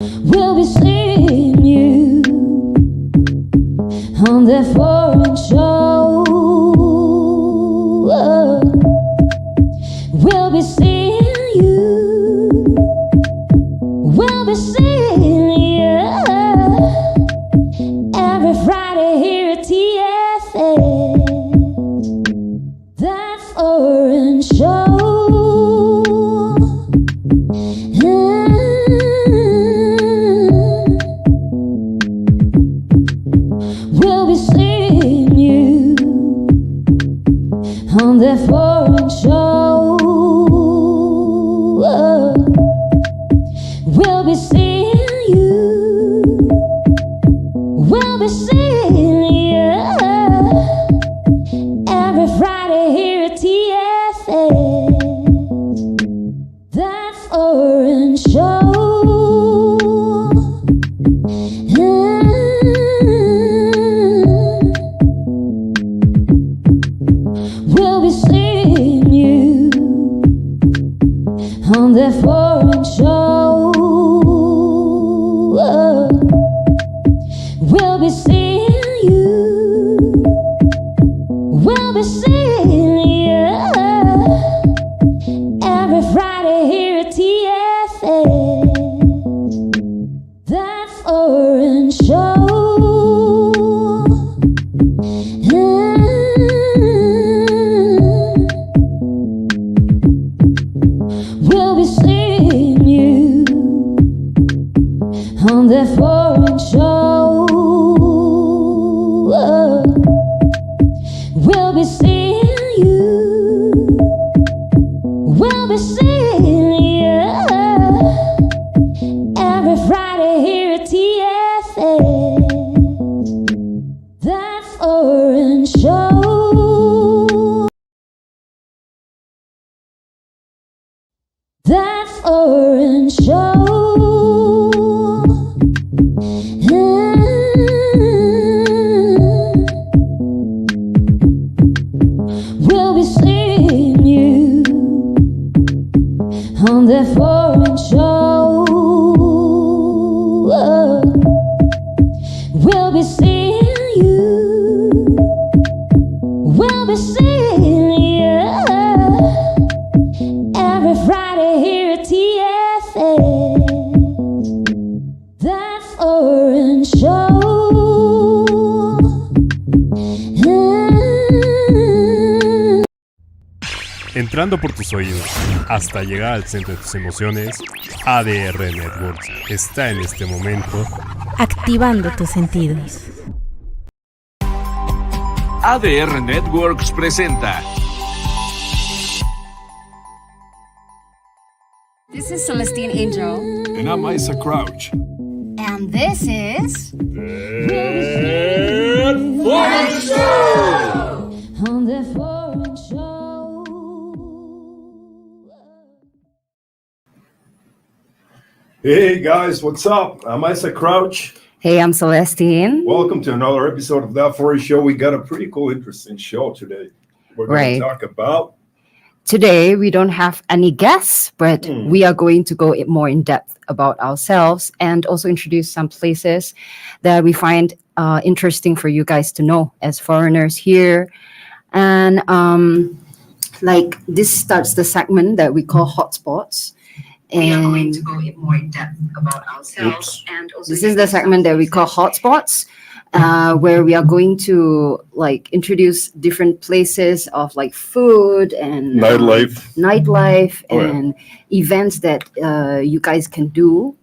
We'll be seeing you on that foreign show. We'll be seeing you. We'll be seeing you every Friday here at TFS. That foreign show. We'll be seeing you on that foreign show. We'll be seeing you. We'll be seeing you every Friday here at TFS. That foreign show. We'll be seeing you on that foreign show. We'll be seeing you. We'll be seeing you every Friday here at TFS. That foreign show. We'll be seeing you on that foreign show. We'll be seeing you. We'll be seeing you every Friday here at TFS. That foreign show. That foreign show. We'll be seeing you on that foreign show. We'll be seeing you. We'll be seeing you every Friday here at TFS. That foreign show. Entrando por tus oídos hasta llegar al centro de tus emociones, ADR Networks está en este momento activando tus sentidos. ADR Networks presenta. This is Celestine Angel. And I'm Isa Crouch. And this is... Foreign Show! On that foreign show. Hey guys, what's up? I'm Isa Crouch. Hey, I'm Celestine. Welcome to another episode of That For Show. We got a pretty cool, interesting show today. We're going to talk about... Today, we don't have any guests, but we are going to go more in depth about ourselves and also introduce some places that we find interesting for you guys to know as foreigners here. And like this starts the segment that we call HotSpots. And we are going to go more in depth about ourselves. And also this is the segment that we call HotSpots, where we are going to like introduce different places of like food and nightlife and events that you guys can do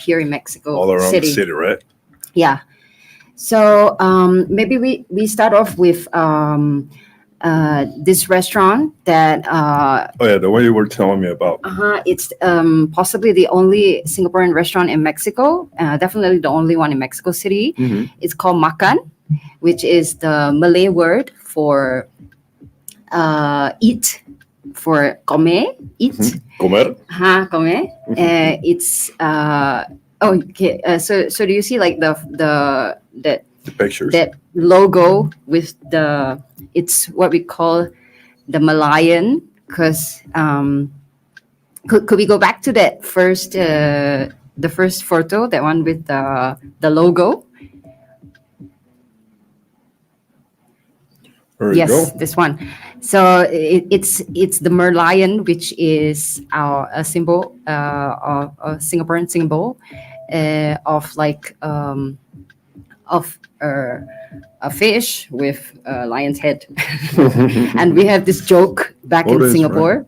here in Mexico all around City. the city, right? Yeah. So maybe we start off with this restaurant that the one you were telling me about. it's possibly the only Singaporean restaurant in Mexico, definitely the only one in Mexico City. It's called Makan, which is the Malay word for eat, for comer, eat. Comer. Comer. It's okay. So do you see like the pictures, that logo with the, it's what we call the Malayan, because could we go back to that first the first photo, that one with the logo. There you Yes, go. this one. So it's the merlion, which is a symbol, a Singaporean symbol, of like of a fish with a lion's head. And we have this joke back in What is, Singapore. right?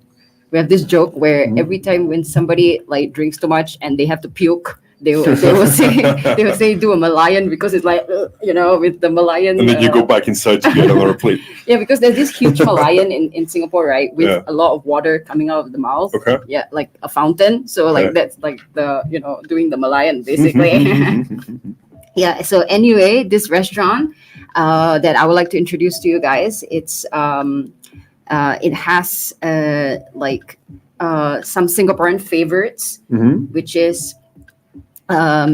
We have this joke where every time when somebody like drinks too much and they have to puke, they will say do a Malayan, because it's like with the Malayan. And then you go back inside to get another plate. Yeah, because there's this huge Malayan in Singapore, right? With Yeah. a lot of water coming out of the mouth. Okay. Yeah, like a fountain. So like Okay. that's like the doing the Malayan basically. Yeah. So anyway, this restaurant that I would like to introduce to you guys, it has some Singaporean favorites, which is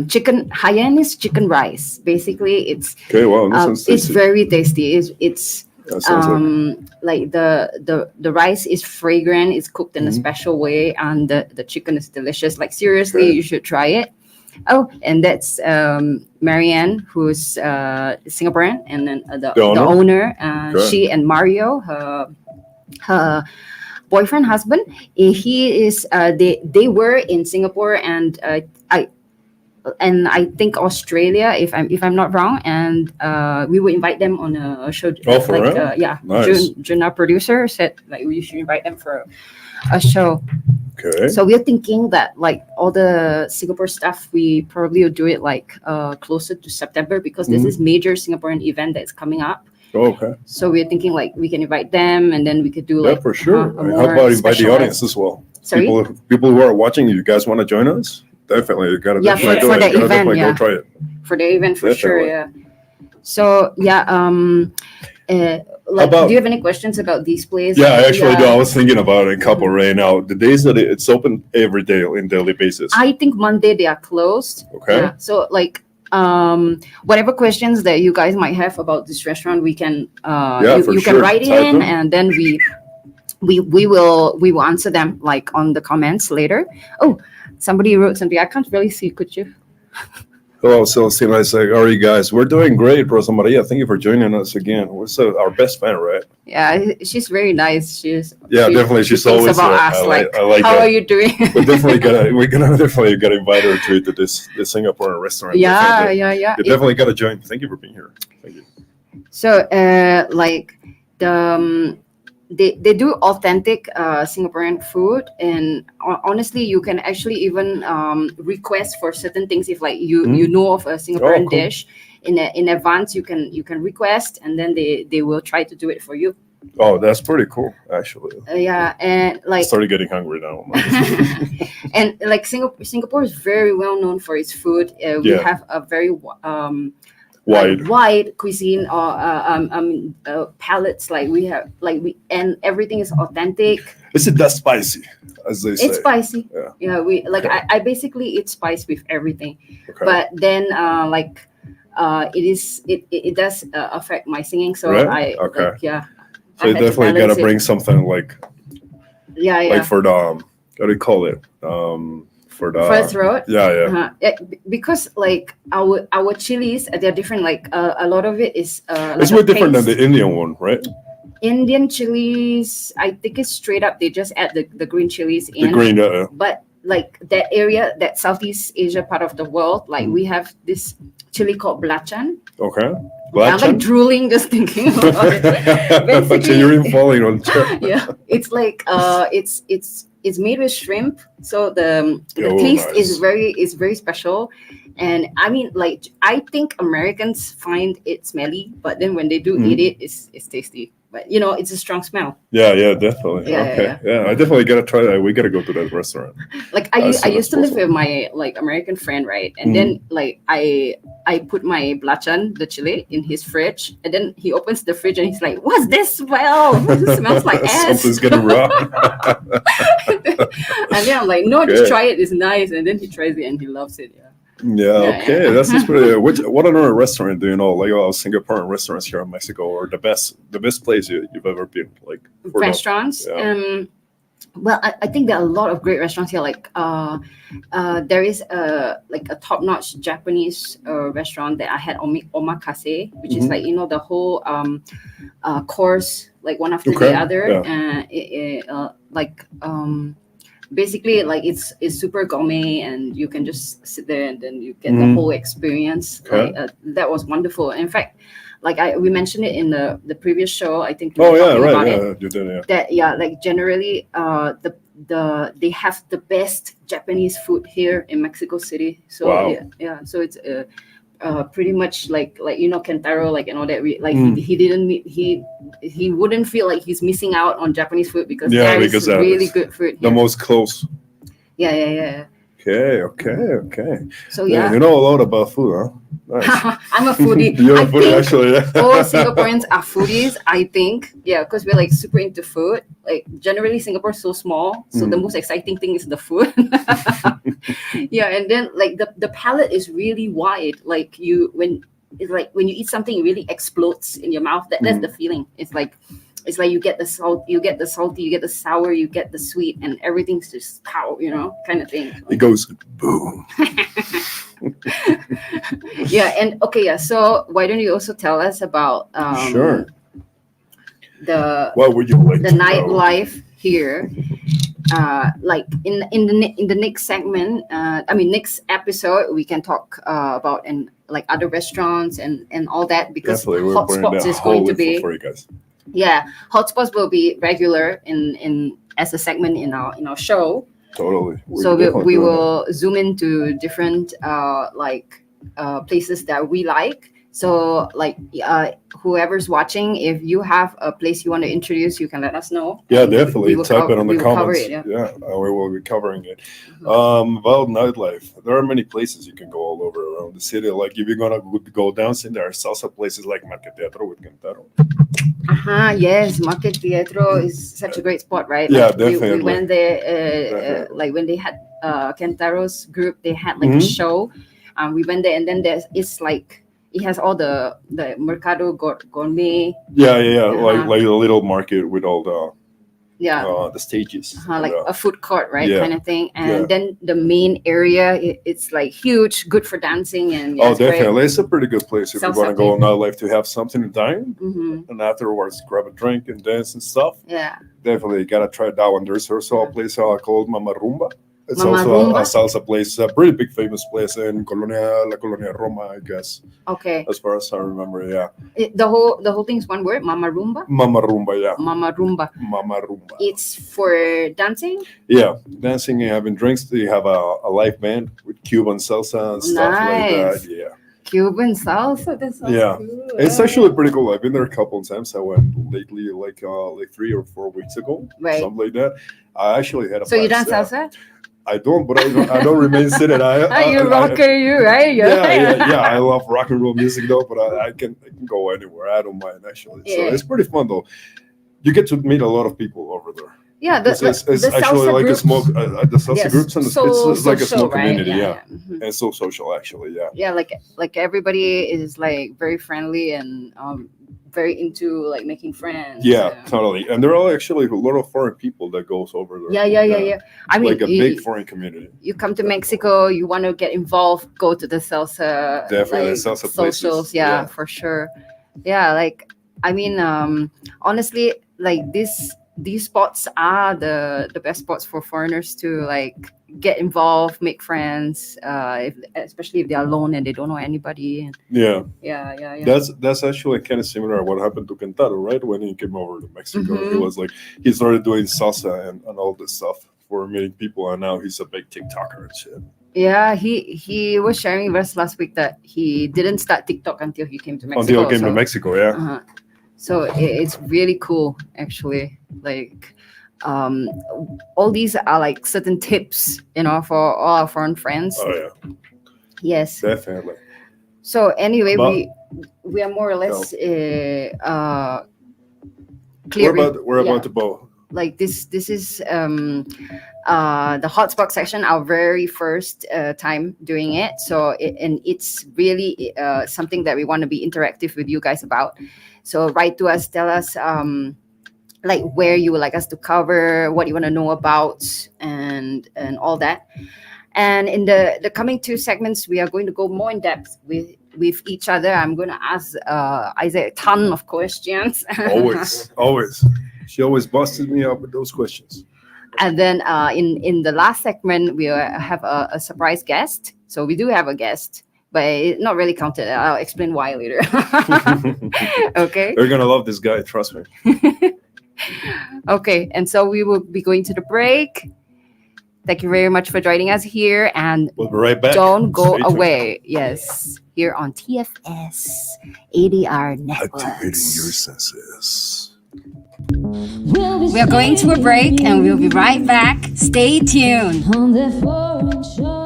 chicken Hyannis chicken rice. Basically, Okay, wow, that sounds it's tasty. very tasty. It's That sounds like the rice is fragrant. It's cooked in a special way, and the chicken is delicious. Like seriously, Okay. you should try it. Oh, and that's Marianne, who's Singaporean, and then the owner. Okay. She and Mario, her boyfriend, husband. He is. They were in Singapore and I think Australia, if I'm not wrong, and we would invite them on a show. Oh, for real? Yeah, Nice. Jun, our producer, said like we should invite them for a show. Okay. So we're thinking that like all the Singapore stuff, we probably will do it like closer to September, because there's this major Singaporean event that's coming up. Oh, okay. So we're thinking like we can invite them, and then we could do Yeah, like for sure. a How more about invite the specialized- audience as well? Sorry? People who are watching, you guys want to join us? Definitely, you gotta Yeah, definitely for do it. the You gotta event, definitely yeah. go try it. for the event for sure. Definitely. Yeah. So yeah. Like, about- do you have any questions about these places? Yeah, I actually do. I was thinking about it a couple right now. The days that it's open every day in daily basis. I think Monday they are closed. Okay. Yeah. So like whatever questions that you guys might have about this restaurant, we can for you can sure. write Type in, them. and then we will answer them like on the comments later. Oh, somebody wrote something. I can't really see. Could you? Hello, Celestina. I say, how are you guys? We're doing great, Rosa Maria. Thank you for joining us again. What's our best fan, right? Yeah, she's very nice. Definitely. She's thinks always about there. us. I Like, like how that. are you doing? we're gonna definitely gotta invite her to this Singaporean restaurant. Yeah, Definitely. yeah. You definitely gotta join. Thank you for being here. Thank you. So, like they do authentic Singaporean food, and honestly, you can actually even request for certain things if like you know of a Singaporean cool. dish in advance. You can request, and then they will try to do it for you. Oh, that's pretty cool, actually. Yeah, and like Started getting hungry now. and like Singapore is very well known for its food. We Yeah. have a very Wide. wide cuisine or palettes. Like we have and everything is authentic. Is it that spicy, as they say? It's spicy. Yeah. Yeah, we like Okay. I basically eat spice with everything. Okay. But then it does affect my singing. So Right? I Okay. like, yeah. So I you had to definitely balance gotta it. bring something like Yeah. for the what do you call it? For the For throat. Yeah. Because like our chilies, they're different. Like a lot of it is It's like way a different than paste. the Indian one, right? Indian chilies. I think it's straight up. They just add the green chilies The in. green. But like that area, that Southeast Asia part of the world, like we have this chili called belacan. Okay. I'm like drooling just thinking about it. Basically- You're falling on chair. Yeah, it's like it's made with shrimp, so the Oh, taste nice. is very special. And I mean, like I think Americans find it smelly, but then when they do eat it, it's tasty. But it's a strong smell. Yeah, definitely. Yeah, okay. Yeah, I definitely gotta try that. We gotta go to that restaurant. Like As I soon used as to live possible. with my like American friend, right? And then like I put my belacan, the chili, in his fridge, and then he opens the fridge and he's like, "What's this smell? It smells like ass." Something's getting wrong. And then I'm like, "No, Okay. just try it. It's nice." And then he tries it and he loves it. Yeah. Yeah, okay. That's just pretty. What other restaurant do you know? Like Singaporean restaurants here in Mexico, or the best place you've ever been? Like for the- Restaurants. yeah. Well, I think there are a lot of great restaurants here. Like, there is a top-notch Japanese restaurant that I had omakase, which is Mhm. like the whole course, like one after Okay, the other. yeah. Basically, like it's super gourmet, and you can just sit there and then you get the Mhm. whole experience. Okay. Like that was wonderful. In fact, like we mentioned it in the previous show. I think we Oh were yeah, talking right. about Yeah, it. you did. Yeah. That like generally they have the best Japanese food here in Mexico City. So Wow. yeah. So it's pretty much like Kentaro, like and all that. Like Mm. he didn't he wouldn't feel like he's missing out on Japanese food because Yeah, there is because that really is good food The here. most close. Yeah. Okay. So Yeah, yeah. you know a lot about food, huh? Nice. I'm a foodie. You're I a foodie, think actually. Yeah. all Singaporeans are foodies. I think, yeah, because we're like super into food. Like generally, Singapore's so small, so the Mm. most exciting thing is the food. Yeah, and then like the palate is really wide. Like when you eat something, it really explodes in your mouth. That's the feeling. It's like you get the salt, you get the salty, you get the sour, you get the sweet, and everything's just pow, kind of thing. It goes boom. Yeah, and okay, yeah. So why don't you also tell us about Sure. the What would you like the to know? nightlife here? Like in the next segment, next episode, we can talk about and like other restaurants and all that because Definitely, we're bringing hotspots that is going whole to info be for you guys. yeah, hotspots will be regular in as a segment in our show. Totally. So definitely we doing will zoom into different places that we like. So like whoever's watching, if you have a place you want to introduce, you can let us know. that. Yeah, And definitely. we will Type it on we the will cover comments. it, yeah. Yeah, we will be covering it. Mhm. About nightlife, there are many places you can go all over around the city. Like if you're gonna go dancing, there are salsa places like Market Teatro with Cantaro. Yes, Market Teatro is such a great spot, right? Yeah, Like, we definitely. went there, Definitely. like when they had Kentaro's group, they had like a Mhm. show. We went there, and then it's like it has all the Mercado Gourmet, Yeah. Uh-huh. Like a little market with all yeah, the stages. like a food court, right, yeah. kind of thing. And Yeah. then the main area, it's like huge, good for dancing, and Oh, definitely. It's a pretty good place if you Sounds want to go like on nightlife to have something to dine Hmm. and afterwards grab a drink and dance and stuff. Yeah, Definitely, you gotta try that one. There's also a place called Mama Rumba. It's Mama also Rumba? a salsa place, a pretty big famous place in La Colonia Roma, I guess, okay. as far as I remember. Yeah, The whole thing is one word, Mama Rumba. Mama Rumba. Yeah, Mama Rumba. Mama Rumba. It's for dancing. Yeah, dancing and having drinks. They have a live band with Cuban salsa and stuff like Nice. that. Yeah. Cuban salsa. That sounds Yeah. cool. It's actually pretty cool. I've been there a couple of times. I went lately, like 3 or 4 weeks ago, Right. something like that. I actually had a. So you blast, dance salsa? I don't, but I don't remain seated. You rocker, you right? Yeah. I love rock and roll music though, but I can go anywhere. I don't mind actually. So Yeah. it's pretty fun though. You get to meet a lot of people over there. Yeah, It's actually salsa like groups. a small the salsa Yes, groups, and so it's like a social, small right? community. Yeah, Yeah, yeah. Mhm. and so social actually. Yeah. Yeah, like everybody is like very friendly and very into like making friends. Yeah, totally. And there are actually a lot of foreign people that goes over there. Yeah. I mean, Like a big foreign community. you come to Mexico, you want to get involved, go to the salsa, Definitely, like, salsa socials. places, Yeah, yeah. for sure. Yeah, like I mean, honestly, like these spots are the best spots for foreigners to like get involved, make friends, especially if they're alone and they don't know anybody. Yeah. Yeah. That's actually kind of similar to what happened to Cantaro, right? When he came over to Mexico, he Mhm. was like he started doing salsa and all this stuff for meeting people, and now he's a big TikToker and shit. Yeah, he was sharing with us last week that he didn't start TikTok until he came to Mexico. Until he came so, to Mexico, yeah. Uh-huh. So it's really cool, actually. Like, all these are like certain tips, for all our foreign friends. Oh yeah, Yes. definitely. So anyway, But- we are more or less We're clear. about to bow. Like this is the hotspot section, our very first time doing it. So it's really something that we want to be interactive with you guys about. So write to us, tell us like where you would like us to cover, what you want to know about, and all that. And in the coming two segments, we are going to go more in depth with each other. I'm going to ask Isaac a ton of questions. Always. She always busted me up with those questions. And then in the last segment, we have a surprise guest. So we do have a guest, but it's not really counted. I'll explain why later. Okay. You're gonna love this guy, trust me. Okay, and so we will be going to the break. Thank you very much for joining us here, and We'll be right back. don't go Stay tuned. away. Yes, here on TFS ADR Networks. Activating your senses. We are going to a break, and we'll be right back. Stay tuned. On the foreign show.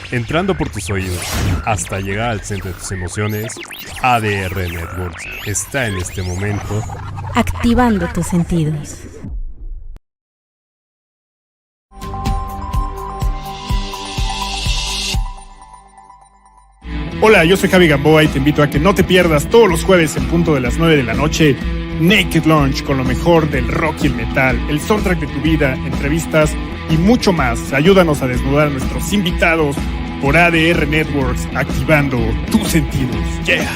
Entrando por tus oídos hasta llegar al centro de tus emociones, ADR Networks está en este momento Activando tus sentidos. Hola, yo soy Javi Gamboa y te invito a que no te pierdas todos los jueves en punto de las 9 de la noche Naked Lunch con lo mejor del rock y el metal, el soundtrack de tu vida, entrevistas y mucho más. Ayúdanos a desnudar a nuestros invitados por ADR Networks, activando tus sentidos. Yeah.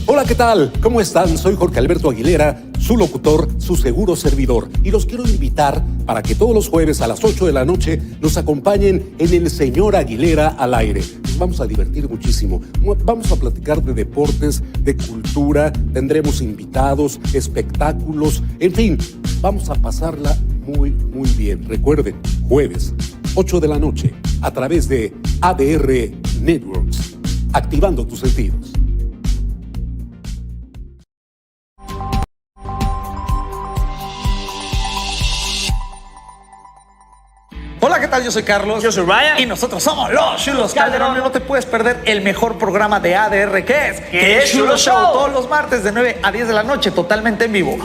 Hola, ¿qué tal? ¿Cómo están? Soy Jorge Alberto Aguilera, su locutor, su seguro servidor. Y los quiero invitar para que todos los jueves a las 8 de la noche nos acompañen en El Señor Aguilera al aire. Nos vamos a divertir muchísimo. Vamos a platicar de deportes, de cultura, tendremos invitados, espectáculos, en fin, vamos a pasarla muy, muy bien. Recuerden, jueves, 8 de la noche, a través de ADR Networks, activando tus sentidos. Hola, ¿qué tal? Yo soy Carlos. Yo soy Ryan. Y nosotros somos los Chulos Calderón. No te puedes perder el mejor programa de ADR que es ¿Qué es Chulo Show? Todos los martes de 9 a 10 de la noche, totalmente en vivo.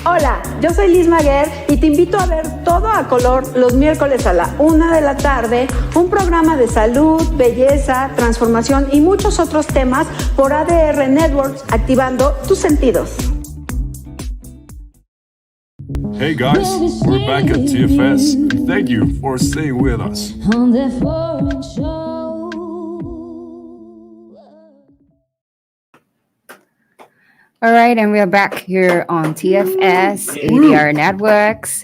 Hola, yo soy Liz Maguer y te invito a ver Todo a Color los miércoles a la 1 de la tarde, un programa de salud, belleza, transformación y muchos otros temas por ADR Networks, activando tus sentidos. Hey guys, we're back at TFS. Thank you for staying with us. On the foreign show. All right, and we are back here on TFS ADR Networks.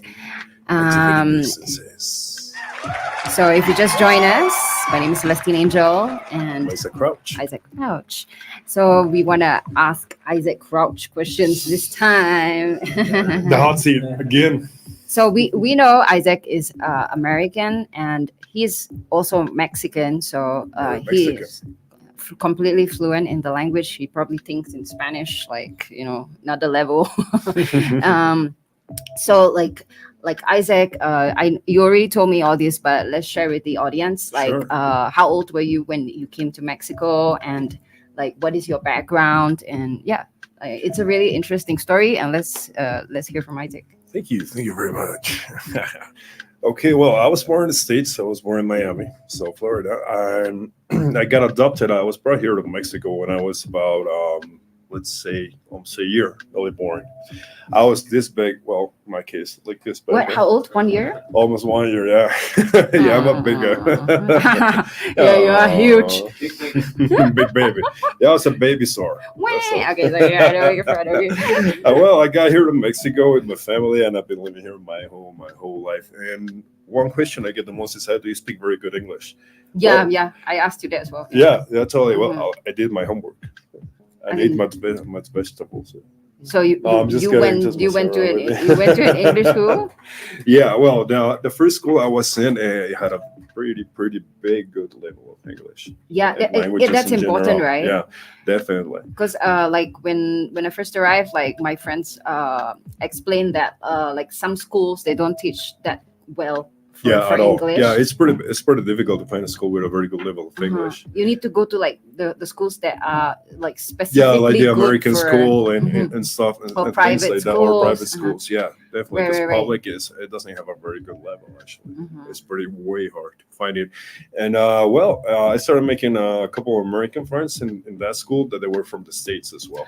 So if you just join us, my name is Celestine Angel and Isaac Crouch. Isaac Crouch. So we want to ask Isaac Crouch questions this time. The hot seat again. So we know Isaac is American and he's also Mexican. So he is completely fluent in the language. He probably thinks in Spanish, like, you know, another level. So like Isaac, you already told me all this, but let's share with the audience. Like, Sure. How old were you when you came to Mexico, and like, what is your background? And yeah, it's a really interesting story. And let's hear from Isaac. Thank you very much. Okay, well, I was born in the States. I was born in Miami, so Florida. I got adopted. I was brought here to Mexico when I was about, let's say, almost a year, really born. I was this big, well, in my case, like this big. What? How old? 1 year? Almost 1 year, yeah. Yeah, I'm a big guy. Yeah, you are huge. Big baby. Yeah, I was a baby sore. Okay, so yeah, I know you're proud of you. Well, I got here to Mexico with my family, and I've been living here my whole life. And one question I get the most is, how do you speak very good English? Yeah, Well, yeah, I asked you that as well. Yeah, totally. Well, Mhm. I did my homework. I And ate then- much vegetables. So you I'm just kidding, just you went to messing around with you went to an English school? Yeah, well, the first school I was in, it had a pretty big, good level of English. Yeah, And languages that's in important, general. right? Yeah, definitely. Because like when I first arrived, like my friends explained that like some schools they don't teach that well for at all. English. Yeah, it's pretty difficult to find a school with a very good level of English. You need to go to like the schools that are like specifically Yeah, like the good American for, school and stuff and or things private like that, schools. or private schools. Yeah, definitely. Right, Because right, right. public it doesn't have a very good level actually. It's pretty way hard to find it. And I started making a couple of American friends in that school that they were from the States as well.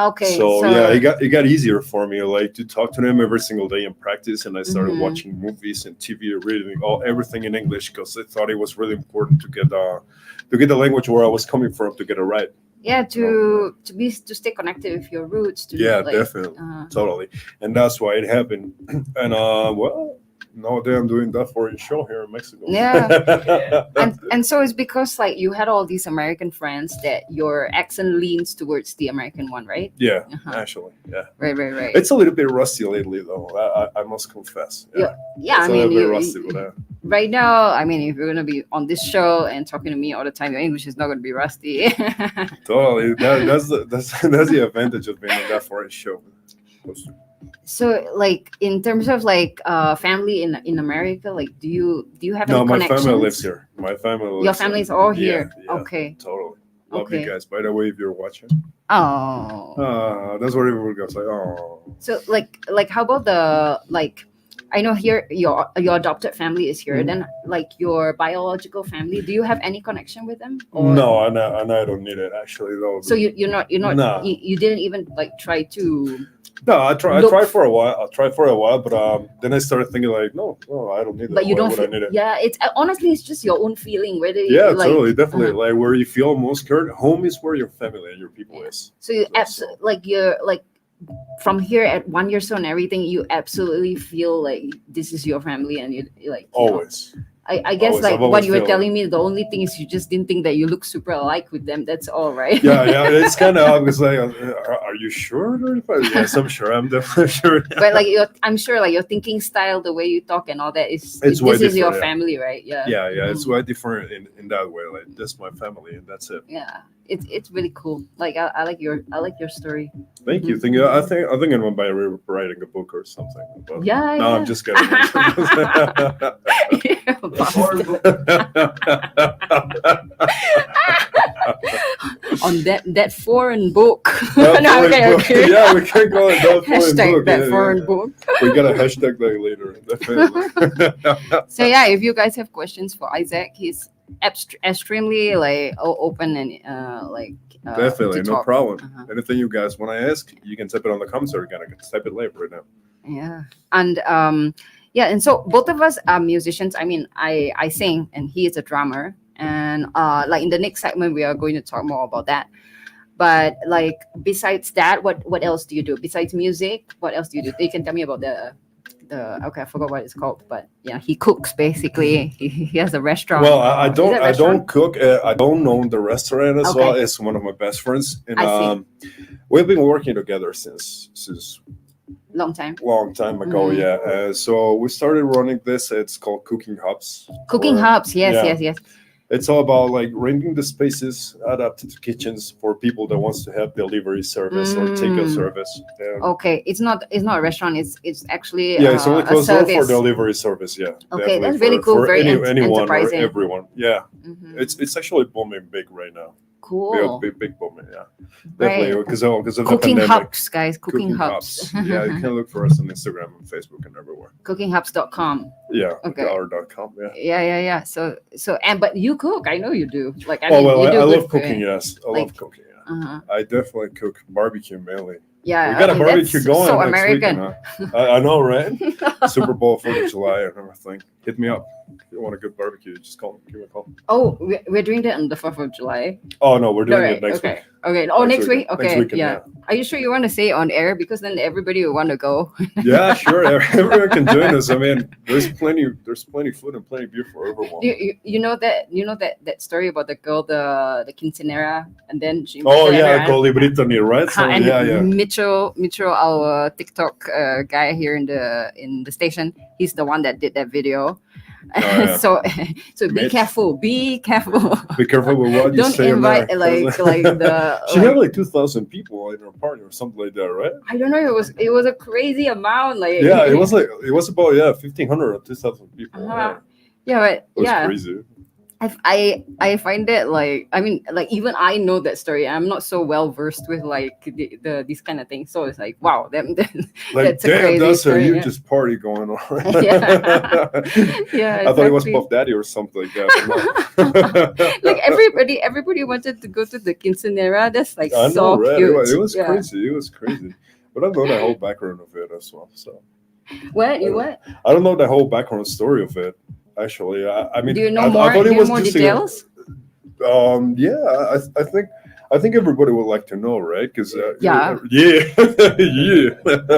Okay. So yeah, it got easier for me, like to talk to them every single day in practice, and I started watching movies and TV, reading everything in English because I thought it was really important to get the language where I was coming from to get it right. Yeah, to stay connected with your roots. Definitely, totally, and that's why it happened. And nowadays I'm doing that for a show here in Mexico. Yeah, and so it's because like you had all these American friends that your accent leans towards the American one, right? Yeah, actually, yeah. Right. It's a little bit rusty lately, though. I must confess. Yeah. It's I mean, a little bit rusty with that. Right now, I mean, if you're gonna be on this show and talking to me all the time, your English is not gonna be rusty. Totally, that's the advantage of being on that foreign show. So, like, in terms of like family in America, like, do you have any No, my connections? family lives here. My family lives Your family is all here. Yeah, Okay. totally. Love Okay. you guys. By the way, if you're watching. Oh. That's what everyone goes like. Oh. So, like, how about the like? I know here your adopted family is here. Then, like, your biological family, do you have any connection with them? Or? No, and I don't need it actually though. So you're not No. you didn't even like try to. No, I tried for a while, but then I started thinking like, no, I don't need it. But you Why don't would I feel, need it? yeah, it's honestly it's just your own feeling whether Yeah, you, like, totally, definitely. Like where you feel most scared, home is where your family and your people is. So you absolutely like you're like from here at 1 year old and everything, you absolutely feel like this is your family and you like Always. I guess Always. like I've what always you were felt telling me, the only thing is you just didn't think that you look super alike with them. That's all, right? Yeah, it's kind of obvious. Like, are you sure? Yes, I'm sure. I'm definitely sure. But like I'm sure like your thinking style, the way you talk and all that It's this way is your different, yeah. family, right? Yeah. Yeah, it's way different in that way. Like that's my family, and that's it. Yeah, it's really cool. Like I like your story. Thank you. Thank you. I think I'm gonna by writing a book or something. But Yeah. No, I'm just kidding. On that foreign book. That No, foreign okay, book. okay. Yeah, we can call it that foreign Hashtag book. that Yeah, foreign yeah. book. We gotta hashtag that later. Definitely. So yeah, if you guys have questions for Isaac, he's extremely like open and Definitely, to no talk. problem. Anything you guys want to ask, you can type it on the comments or you can type it live right now. Yeah, and and so both of us are musicians. I mean, I sing and he is a drummer, and like in the next segment we are going to talk more about that. But like besides that, what else do you do besides music? What else do you do? You can tell me about the okay, I forgot what it's called, but yeah, he cooks basically. He has a restaurant. Well, I Is it a don't restaurant? cook. I don't own the restaurant as Okay. well. It's one of my best friends, and I we've been working together since Long time. long time ago. Mhm. Yeah, so we started running this. It's called Cooking Hubs. Cooking Or- hubs, yes, yeah. yes. It's all about like renting the spaces, adapted kitchens for people that wants to have delivery service or takeout service. Yeah. Okay, it's not a restaurant. It's actually Yeah, it's only a closed door for service. delivery service. Yeah. Okay, definitely that's really for- cool, For very anyone or enterprising. everyone. Yeah, Mhm. it's actually booming big right now. Cool. Big booming. Yeah, Right. definitely because of the Cooking pandemic. hubs, guys. Cooking hubs. Yeah, you can look for us on Instagram and Facebook and everywhere. Cookinghubs.com. Yeah, Okay. .com. Yeah. Yeah. So but you cook. I know you do. Like I Oh mean, well, you do I good love cooking. food. Yes, I Like- love cooking. Yeah. Uh-huh. I definitely cook barbecue mainly. Yeah, We got I a mean, barbecue that's going so next American. weekend. Huh? I know, right? Super Bowl, 4th of July, and everything. Hit me up if you want a good barbecue. Just give me a call. Oh, we're doing that on the 4th of July. Oh no, we're doing Alright, it next okay. week. Okay. Oh, next week. Next Okay. weekend, yeah. Are you sure you want to say it on air because then everybody will want to go? Yeah, sure. Everyone can join us. I mean, there's plenty food and plenty of beer for everyone. You know that story about the girl, the quinceanera, and then she. Oh met yeah, her called Brittany, right? So, and yeah. Mitchell, our TikTok guy here in the station, he's the one that did that video. yeah. So be Mitch. careful. Be careful. Be careful with what you Don't say. invite in like the. She like, had like 2,000 people in her party or something like that, right? I don't know. It was a crazy amount. Like Yeah, it was about 1,500 or 2,000 people. Uh-huh. Yeah, but It was yeah. crazy. I find it like I mean like even I know that story. I'm not so well versed with like the these kind of things. So it's like wow, Like that's a damn, crazy that's story. a Yeah. hugest party going on. Yeah. Yeah, I thought it was exactly. Puff Daddy or something like that. But no. Like everybody wanted to go to the quinceanera. That's like I so know, right? cute. It was Yeah. crazy. It was crazy. But I know the whole background of it as well. So What you what? I don't know the whole background story of it. Actually, I mean, Do you know I more? thought Do it you was know more just details? Yeah, I think everybody would like to know, right? Because Yeah. yeah.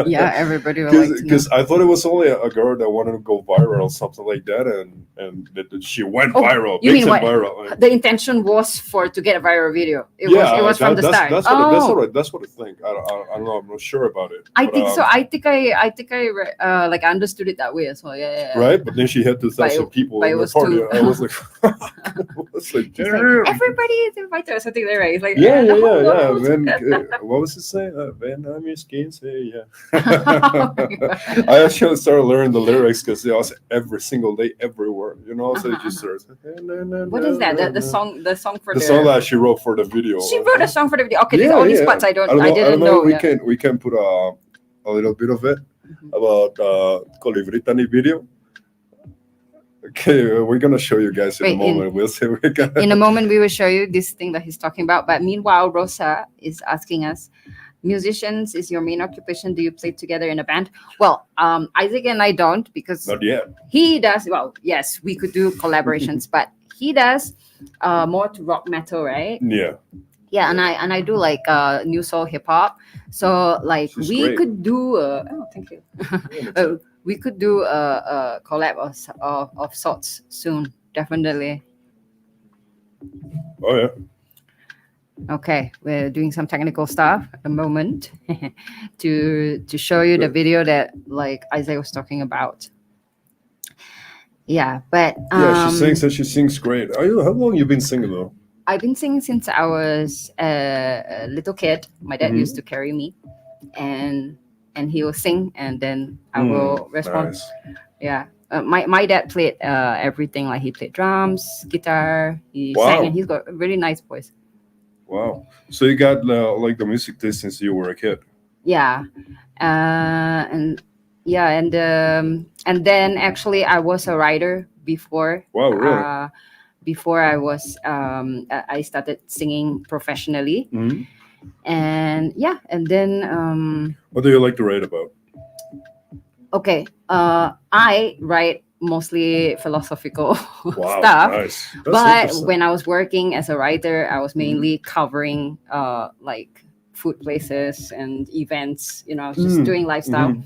Yeah, everybody would like to know. Because I thought it was only a girl that wanted to go viral or something like that, and that she went Oh, viral. you big mean time what? viral. The intention was to get a viral video. It was from the start. That's what I think. I don't know. I'm not sure about it. I but, think so. I think I like understood it that way as well. Yeah. Right, but then she had 2,000 people but in it the was party. too- I was like, it's like, It's damn. like everybody is invited or something like that, right? It's like Yeah. the whole world. What was it saying? Van Nuys can say, yeah. I actually started learning the lyrics because it was every single day, everywhere. You know, so it just starts. What is that? The song for the song that she wrote for the video. She wrote a song for the video. Okay, these all these parts I didn't know. We can put a little bit of it about Colibritani video. Okay, we're gonna show you guys in a moment. We'll see. In a moment, we will show you this thing that he's talking about. But meanwhile, Rosa is asking us, musicians is your main occupation? Do you play together in a band? Well, Isaac and I don't because not yet. He does. Well, yes, we could do collaborations, but he does more to rock metal, right? Yeah. Yeah, and I do like new soul hip hop. So like She's we great. could do. Thank you. We could do a collab of sorts soon, definitely. Oh yeah. Okay, we're doing some technical stuff at the moment to show you the video that like Isaac was talking about. Yeah, but Yeah, she sings great. How long you been singing though? I've been singing since I was a little kid. My dad used to carry me, and he will sing, and then I will respond. Nice. Yeah, my dad played everything. Like he played drums, guitar. He sang, and he's got a really nice voice. Wow. So you got like the music taste since you were a kid. Yeah, and then actually I was a writer before. Wow, really? Before I was I started singing professionally, and then what do you like to write about? Okay, I write mostly philosophical stuff. Nice. But when I was working as a writer, I was mainly covering like food places and events. You know, I was just doing lifestyle.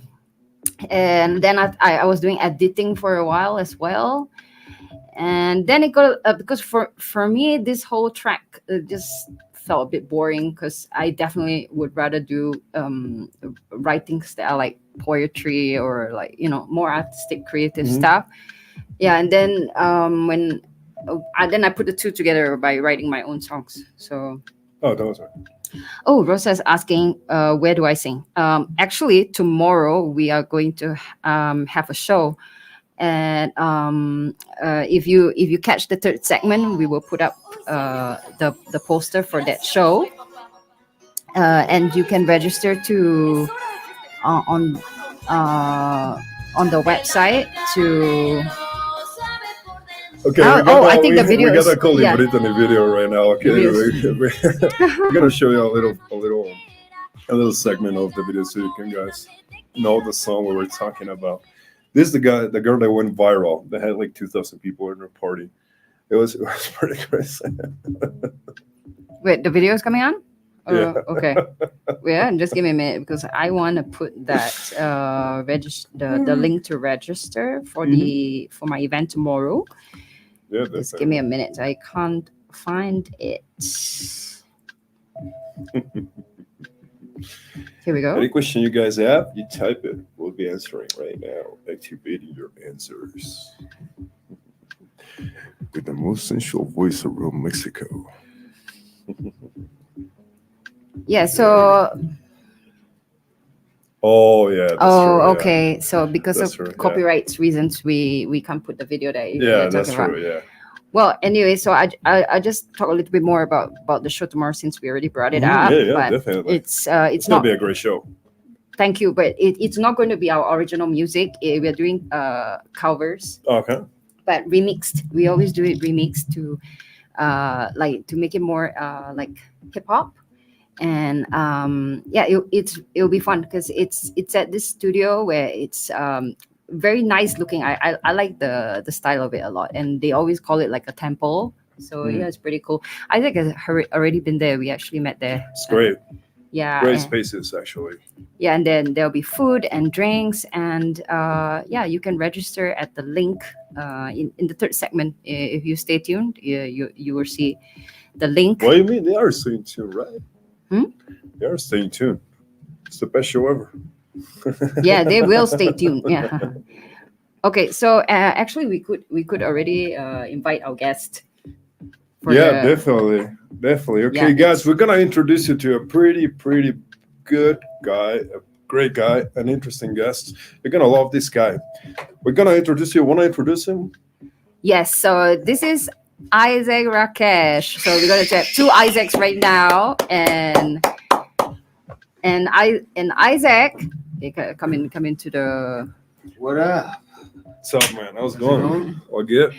And then I was doing editing for a while as well. And then it got because for me this whole track just felt a bit boring because I definitely would rather do writing style like poetry or like more artistic creative stuff. Yeah, and then when then I put the two together by writing my own songs. So that was right. Oh, Rosa's asking, where do I sing? Actually, tomorrow we are going to have a show. And if you catch the third segment, we will put up the poster for that show, and you can register to on the website to. Okay, I think the video. We got a Colibritani video right now. Okay, we're gonna show you a little segment of the video so you can guys know the song we were talking about. This is the girl that went viral. That had like 2,000 people in her party. It was pretty crazy. Wait, the video is coming on? Yeah. Okay. Yeah, just give me a minute because I want to put that the link to register for for my event tomorrow. Yeah, just give me a minute. I can't find it. Here we go. Any question you guys have, you type it. We'll be answering right now. Activating your answers. with the most sensual voice around Mexico. Yeah. So. Oh yeah. That's true, yeah. Okay. So because That's of true, yeah. copyright reasons, we can't put the video that Yeah, you're that's talking about. true. Yeah. Well, anyway, so I just talk a little bit more about the show tomorrow since we already brought it up. Yeah, but definitely. It's It's not. gonna be a great show. Thank you, but it's not going to be our original music. We're doing covers, Okay. but remixed. We always do it remixed to like to make it more like hip hop. And yeah, it'll be fun because it's at this studio where it's very nice looking. I like the style of it a lot, and they always call it like a temple. So yeah, it's pretty cool. Isaac has already been there. We actually met there. It's great. Yeah, Great and- spaces actually. yeah, and then there'll be food and drinks, and yeah, you can register at the link in the third segment. If you stay tuned, you will see the link. What do you mean? They are staying tuned, right? Hmm? They are staying tuned. It's the best show ever. Yeah, they will stay tuned. Yeah. Okay, so actually, we could already invite our guest. Yeah, definitely. Okay, Yeah. guys, we're gonna introduce you to a pretty good guy, a great guy, an interesting guest. You're gonna love this guy. We're gonna introduce you. Wanna introduce him? Yes, so this is Isaac Rakesh. So we're gonna have two Isaacs right now, and Isaac, okay, come into the. What up? What's up, man? How's it going? All good?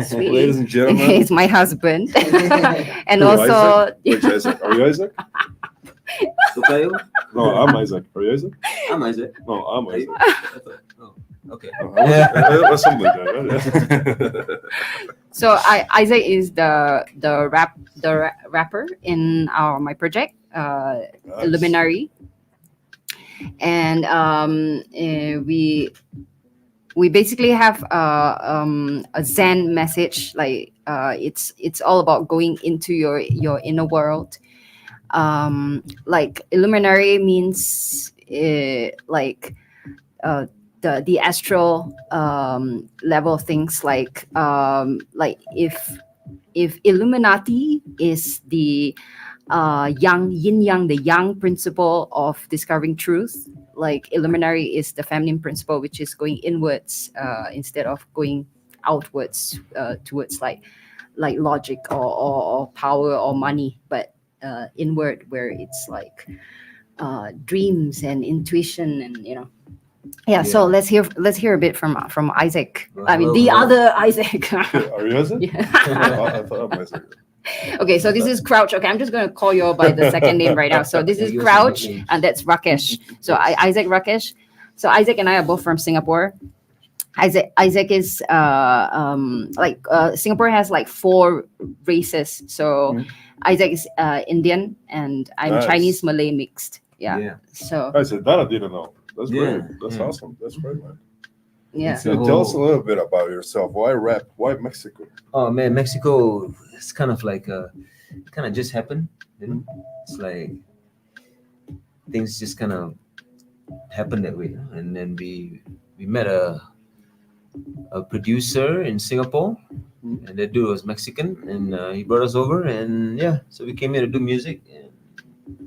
Sweet. Ladies and gentlemen. He's my husband, and Who, also. Isaac? Which Isaac? Are you Isaac? Tocayo? No, I'm Isaac. Are you Isaac? I'm Isaac. No, I'm Isaac. Oh, okay. That's something like that. So Isaac is the rapper in my project, Luminary, and we basically have a Zen message. Like it's all about going into your inner world. Like Illuminary means like the astral level of things. Like if Illuminati is the yin yang, the yang principle of discovering truth, like Illuminary is the feminine principle, which is going inwards instead of going outwards towards like logic or power or money, but inward, where it's like dreams and intuition, and yeah. So let's hear a bit from Isaac. I mean, the other Isaac. Are you Isaac? Yeah. I thought I'm Isaac. Okay, so this is Crouch. Okay, I'm just going to call you by the second name right now. So this is Crouch, and that's Rakesh. So Isaac Rakesh. So Isaac and I are both from Singapore. Isaac is Singapore has like 4 races. So Isaac is Indian, and I'm Nice. Chinese Malay mixed. Yeah. So I said that I didn't know. That's Yeah, great. That's yeah. awesome. That's great, man. yeah. It's a Tell us a whole- little bit about yourself. Why rap? Why Mexico? Oh man, Mexico. It's kind of like kind of just happened. You know? It's like things just kind of happened that way, and then we met a producer in Singapore, and that dude was Mexican, and he brought us over, and yeah, so we came here to do music, and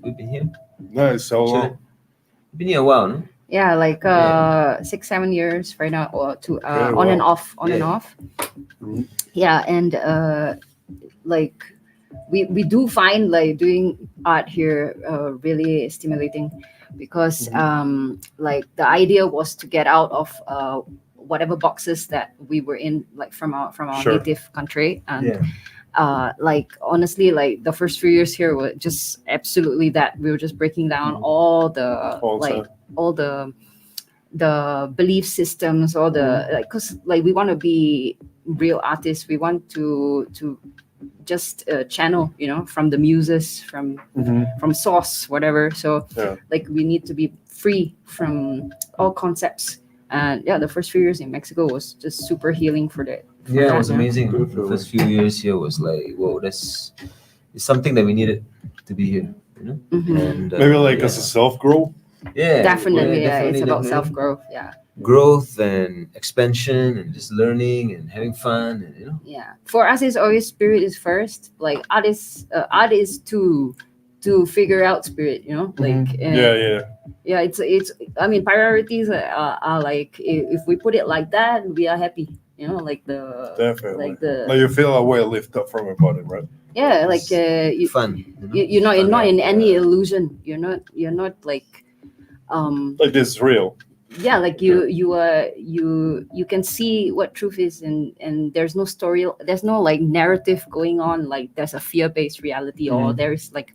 we've been here. Nice. How long? Chilling. We've been here a while, no? Yeah, like Yeah. 6-7 years right now, or to Okay, on and wow. off, on and Yeah. off. Yeah, and like we do find like doing art here really stimulating, because like the idea was to get out of whatever boxes that we were in, like from our Sure. native country, and Yeah. like honestly, like the first few years here were just absolutely that. We were just breaking down all the All the like time. all the belief systems, all the like, because like we want to be real artists. We want to just channel, from the muses, from source, whatever. So Yeah. like we need to be free from all concepts. And yeah, the first few years in Mexico was just super healing for that. Yeah, it was Yeah. amazing. Good The for first few years here was like, whoa, it's something that we needed to be here, Mhm. And Maybe like yeah. as a self grow. Yeah, Definitely, yeah, it's definitely, about definitely. self growth. Yeah. growth and expansion and just learning and having fun, and Yeah, for us, it's always spirit is first. Like art is to figure out spirit. Like yeah. It's. I mean, priorities are like if we put it like that, we are happy. Like the Definitely. like you feel a way lift up from your body, right? yeah, like fun. you're not in any illusion. You're not like Like this is real. yeah, like you can see what truth is, and there's no story, there's no like narrative going on, like there's a fear-based reality or there's like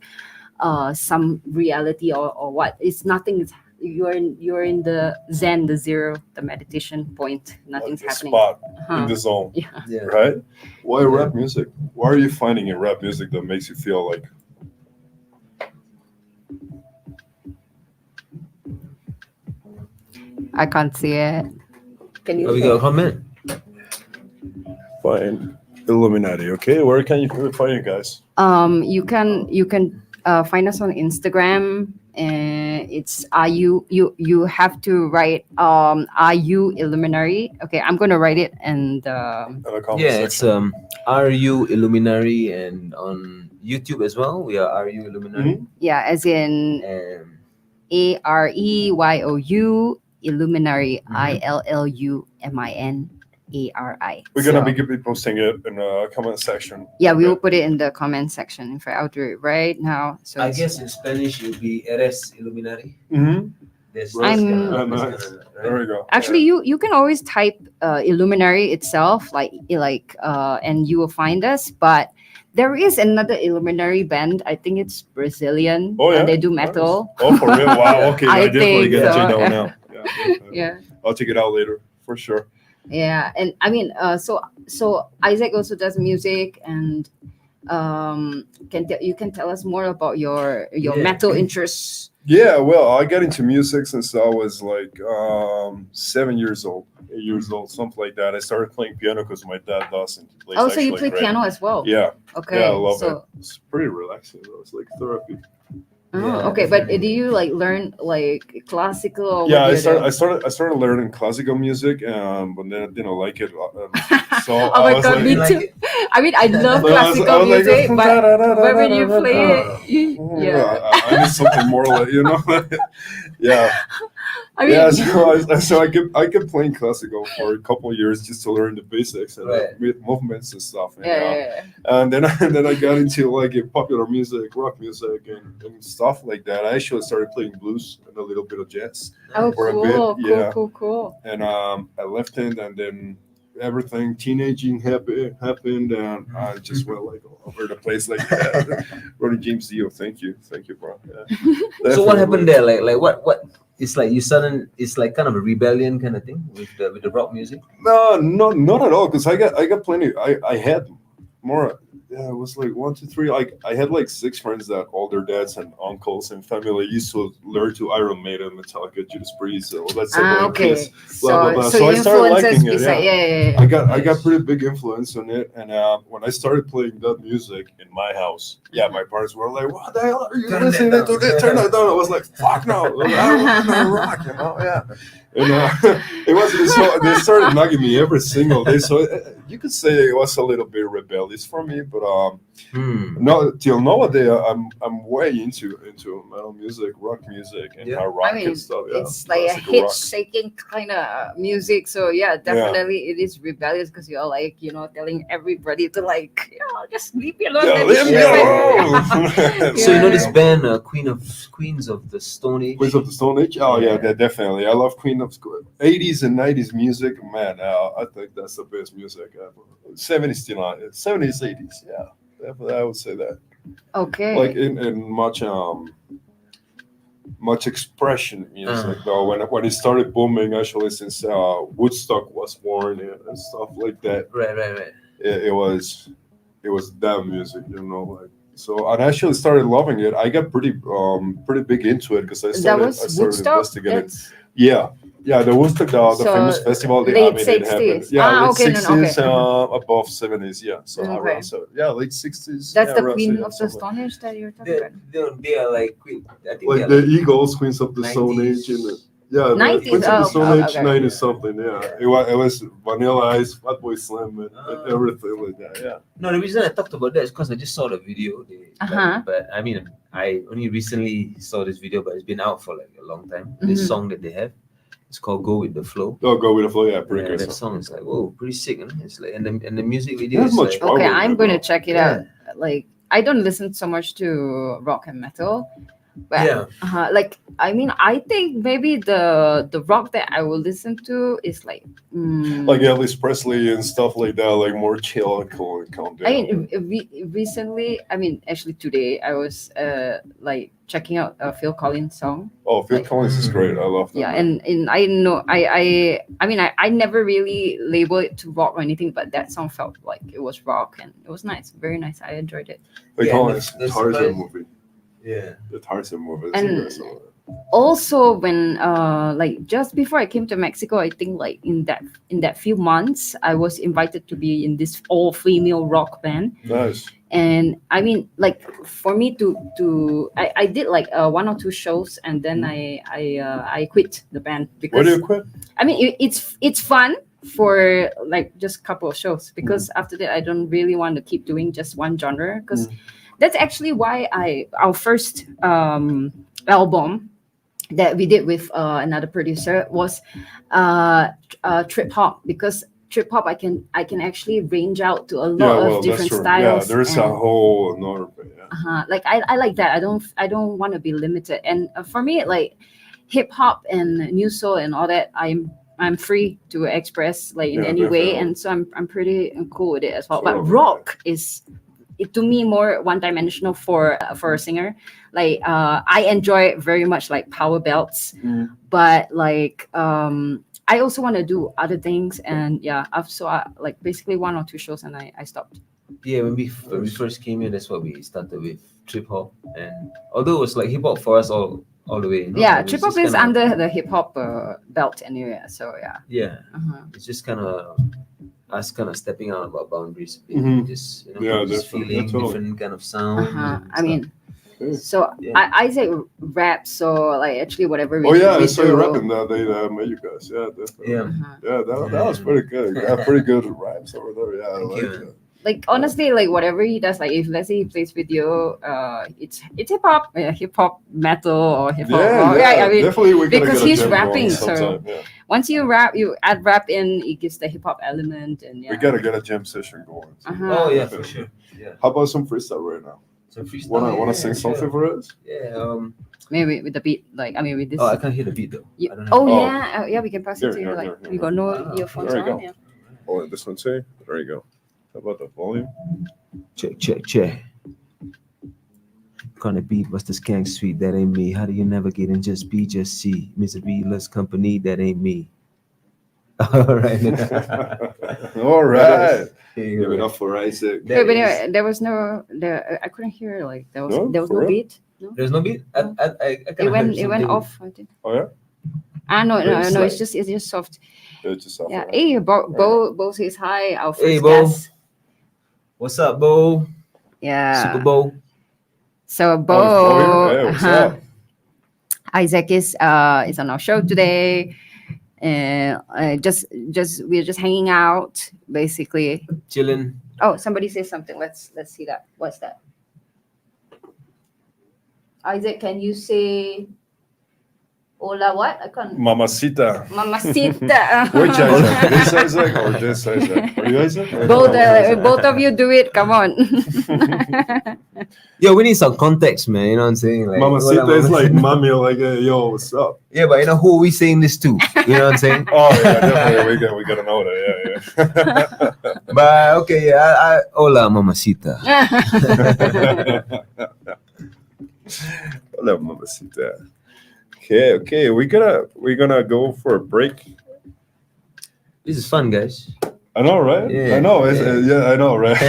some reality or what. It's nothing. You're in the zen, the zero, the meditation point. Nothing's Like the happening. spot in the zone. Yeah. Right? Why rap music? What are you finding in rap music that makes you feel like I can't see it. Can you we got a comment? find Illuminati? Okay, where can you find you guys? You can find us on Instagram. It's you have to write are you Illuminary? Okay, I'm gonna write it and It's RU Illuminary, and on YouTube as well we are RU Illuminary. yeah, as in AREYOU Illuminary ILLUMINARI. We're gonna be posting it in the comment section. Yeah, we will put it in the comment section. In fact, I'll do it right now. So I guess in Spanish it would be Eres Illuminary. There we go. Actually, you can always type Illuminary itself, and you will find us. But there is another Illuminary band. I think it's Brazilian. Oh yeah, and they do metal. Nice. Oh, for real? Wow. Okay, I definitely think gonna so. check that one out. Yeah, Yeah. I'll check it out later for sure. Yeah, and I mean, so Isaac also does music, and you can tell us more about your metal interests. Yeah, well, I got into music since I was like 7 years old, 8 years old, something like that. I started playing piano because my dad does. And plays Oh, so you actually play great. piano as well? Yeah. Okay. Yeah, I love so, it. It's pretty relaxing though. It's like therapy. Okay, but do you like learn like classical? Or Yeah, what I do you do? started learning classical music, but then I didn't like it. So Oh I my was god, like, me too. I mean, I love I was classical like, music, but when you play it, yeah. I need something more like yeah. I mean, Yeah, so I kept playing classical for a couple of years just to learn the basics and movements and stuff. And then I got into like popular music, rock music, and stuff like that. I actually started playing blues and a little bit of jazz. Oh, for cool, a bit. cool. And I left it, and then everything teenaging happened, and I just went like all over the place like that. Ronnie James Dio, thank you, bro. Yeah. So what happened there? Like what? It's like it's like kind of a rebellion kind of thing with the rock music. No, not at all. Because I got plenty. I had more. Yeah, it was like 1, 2, 3. Like I had like 6 friends that all their dads and uncles and family used to learn to Iron Maiden, Metallica, Judas Priest, all that stuff. Okay. Kiss, blah, blah, blah. So I started liking it. Yeah. I got pretty big influence on it, and when I started playing that music in my house, my parents were like, "What the hell are you listening to? Turn that down!" I was like, "Fuck no, I want to rock," yeah. And it wasn't so. They started nagging me every single day. So you could say it was a little bit rebellious for me, but no, till nowadays I'm way into metal music, rock music, and rock and stuff. Yeah, it's like a hit-shaking kind of music. So definitely it is rebellious because you're like telling everybody to like just leave me alone. Yeah, leave me alone. So you know this band, Queens of the Stone Age. Queens of the Stone Age. Oh yeah, definitely. I love Queen of 80s and 90s music. Man, I think that's the best music ever. 70s, 80s. Yeah, definitely, I would say that. Okay. Like in much expression music though. When it started booming, actually, since Woodstock was born and stuff like that. Right. It was that music, like. So I actually started loving it. I got pretty big into it because I started investigating. Yeah, the Woodstock, the famous festival. Late 60s. Yeah, late okay, 60s, above 70s. Yeah, so around late 60s. That's the Queen of the Stone Age that you're talking about. They are like Queen. I think like the Eagles, Queens of the 90s. Stone Age, and Yeah, 90s, Queens of the Stone Age, okay. 90 something. Yeah, it was Vanilla Ice, Fatboy Slim, and everything like that. Yeah. No, the reason I talked about that is because I just saw the video. But I mean, I only recently saw this video, but it's been out for like a long time. This song that they have, it's called "Go with the Flow." Oh, Go with the Flow, yeah, pretty good. That song is like, whoa, pretty sick. And it's like, and the music video There's is much like, power Okay, in I'm it, going to though. check it out. Like, I don't listen so much to rock and metal, but like, I mean, I think maybe the rock that I will listen to is like Like Elvis Presley and stuff like that, like more chill and cool and calm down. I mean, recently, I mean, actually today, I was like checking out a Phil Collins song. Oh, Phil Collins is great. I love that. Yeah, man. and I know I mean I never really label it to rock or anything, but that song felt like it was rock and it was nice, very nice. I enjoyed it. Phil Collins, the Tarzan surprise- movie. yeah. The Tarzan movie. And also when like just before I came to Mexico, I think like in that few months I was invited to be in this all female rock band. Nice. And I mean, like for me to I did like 1 or 2 shows, and then I quit the band because. Why do you quit? I mean, it's fun for like just a couple of shows, because after that I don't really want to keep doing just one genre, because that's actually why our first album that we did with another producer was trip hop, because trip hop I can actually range out to a lot of different styles. Yeah, there's a whole another. Yeah. Like I like that. I don't want to be limited. And for me, like hip hop and new soul and all that, I'm free to express like in any way, and so I'm pretty cool with it as well. But rock is to me more one-dimensional for a singer. Like I enjoy very much like power belts, but like I also want to do other things, and like basically 1 or 2 shows, and I stopped. Yeah, when we first came here, that's what we started with, trip hop, and although it was like hip hop for us all the way. Yeah, trip hop is under the hip hop belt anyway, so yeah. Yeah, it's just kind of us kind of stepping out of our boundaries, just just feeling different kind of sound. I mean. So I say rap, so like actually whatever we I we saw do. you rapping that day that I met you guys. Yeah, definitely. Yeah, that was pretty good. You got pretty good raps over there. Yeah, I like it. Like honestly, like whatever he does, like if let's say he plays video, it's hip hop metal or hip hop. I mean, definitely we gotta because get a he's jam rapping, going so sometime, yeah. once you rap, you add rap in, it gives the hip hop element, and We gotta get a jam session going. So. Oh yeah, for sure. Yeah. How about some freestyle right now? Some freestyle. Wanna sing something for us? Yeah. Maybe with the beat, like I mean with this. Oh, I can't hear the beat though. You, I don't oh yeah, we can pass it to you. Here, Like here. you got no earphones There you on. go. Yeah. Oh, this one too. There you go. How about the volume? Check. Gonna beat, what's the skank sweet? That ain't me. How do you navigate and just be, just see? Misery, less company, that ain't me. All right. All right. Give Give it up for Isaac. But anyway, there was no. I couldn't hear like there was no for real? beat. No? There's no beat. I It went off. I think. Oh yeah. No. It's It's just soft. It's just off. Yeah. Right? Hey, Bo says hi. Our first Hey, Bo. guest. What's up, Bo? Yeah. Super Bowl. So Bo, Oh, hey, what's up? Isaac is on our show today, and we're just hanging out basically. Chilling. Oh, somebody says something. Let's see that. What's that? Isaac, can you say hola? What? I can't. Mamacita. Mamacita. Which Isaac? This Isaac or this Isaac? Are you Isaac? Both of you do it. Come on. Yo, we need some context, man. You know what I'm saying? Like, Mamacita is like mommy, like yo, what's up? Yeah, but you know who are we saying this to? You know what I'm saying? Oh yeah, definitely. We gotta know that. Yeah. But okay, I hola, mamacita. Hola, mamacita. Okay. We're gonna go for a break. This is fun, guys. I know, right? Yeah, I know. yeah. I know, right?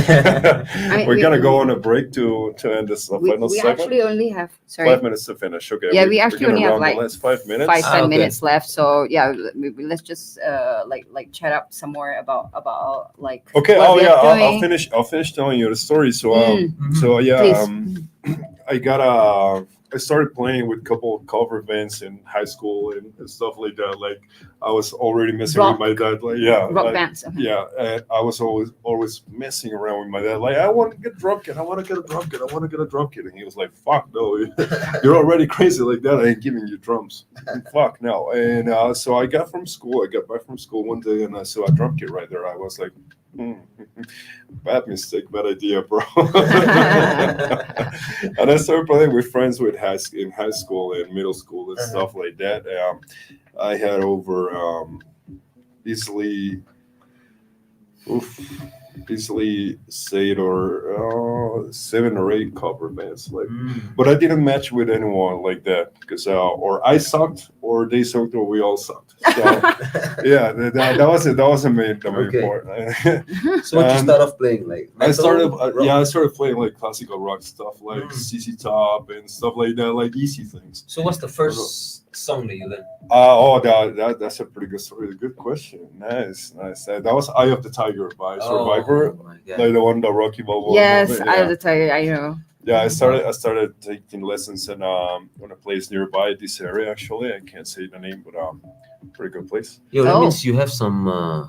We're gonna we- go on a break to end this final we segment. actually only have 5 minutes to finish. Okay. Yeah, we we're actually gonna only have run the like last 5 minutes. 5-10 okay. minutes left. So yeah, let's just like chat up some more about like. Okay. what Oh we yeah. are I'll doing. finish telling you the story. So Mm. so yeah. Please. I got a I started playing with a couple of cover bands in high school and stuff like that. Like I was already messing with my dad. Like rock bands. Yeah, and I was always messing around with my dad. Like I want to get drum kit. I want to get a drum kit. I want to get a drum kit. And he was like, "Fuck no, you're already crazy like that. I ain't giving you drums. Fuck no." And so I got back from school one day and I saw a drum kit right there. I was like, bad mistake, bad idea, bro. And I started playing with friends in high school and middle school and stuff like that. I had over easily say it or 7 or 8 cover bands, like, but I didn't match with anyone like that because or I sucked or they sucked or we all sucked. So yeah, that was it. That was the main part. So what you start off playing like? I started playing like classical rock stuff like CC Top and stuff like that, like easy things. So what's the first song that you learned? That's a pretty good story. Good question. Nice. That was Eye of the Tiger by Survivor, like the one that Rocky Balboa. Yes, Eye of the Tiger. I know. Yeah, I started taking lessons in a place nearby this area. Actually, I can't say the name, but pretty good place. Yo, that means you have some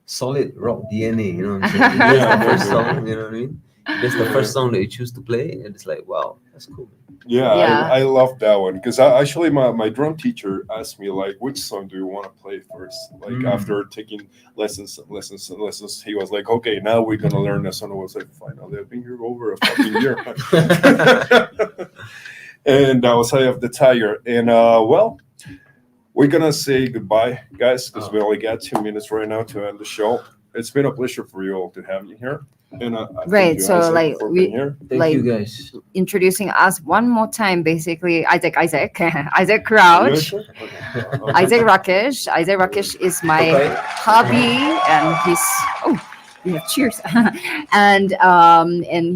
solid rock DNA. You know what I'm saying? That's the first song. You know what I mean? That's the first song that you choose to play, and it's like, wow, that's cool. Yeah. I love that one because actually my drum teacher asked me like, which song do you want to play first? Like after taking lessons, he was like, okay, now we're gonna learn this song. I was like, finally, I've been here over a fucking year. And that was Eye of the Tiger. And well, we're gonna say goodbye, guys, because we only got 2 minutes right now to end the show. It's been a pleasure for you all to have me here. And right, so like thank you guys introducing us one more time, basically Isaac Crouch, Isaac Rakesh. Isaac Rakesh is my hobby, and we have cheers, and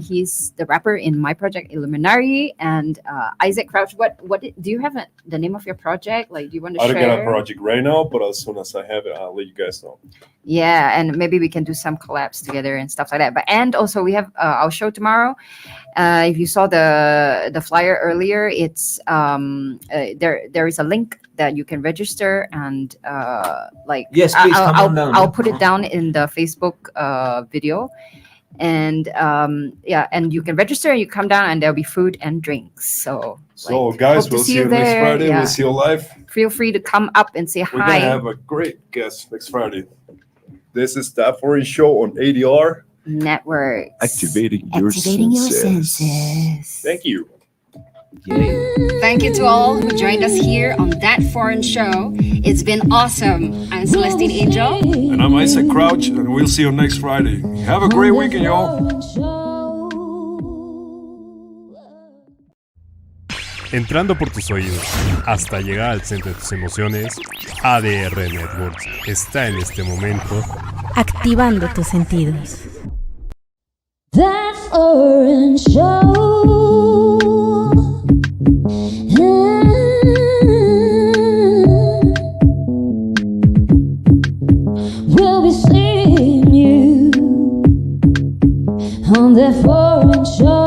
he's the rapper in my project Illuminati. And Isaac Crouch, what do you have the name of your project? Like, do you want to share? I don't got a project right now, but as soon as I have it, I'll let you guys know. Yeah, and maybe we can do some collabs together and stuff like that. But and also we have our show tomorrow. If you saw the flyer earlier, it's there is a link that you can register and like yes, please I'll put it down in the Facebook video. And and you can register and you come down and there'll be food and drinks. So guys, we'll see you next Friday. We'll see you live. Feel free to come up and say hi. We're gonna have a great guest next Friday. This is the Foreign Show on ADR Network. Activating your senses. Thank you. Thank you to all who joined us here on That Foreign Show. It's been awesome. I'm Celestine Angel. And I'm Isaac Crouch, and we'll see you next Friday. Have a great weekend, y'all. Entrando por tus oídos hasta llegar al centro de tus emociones, ADR Networks está en este momento activando tus sentidos. That Foreign Show. We'll be seeing you on that Foreign Show.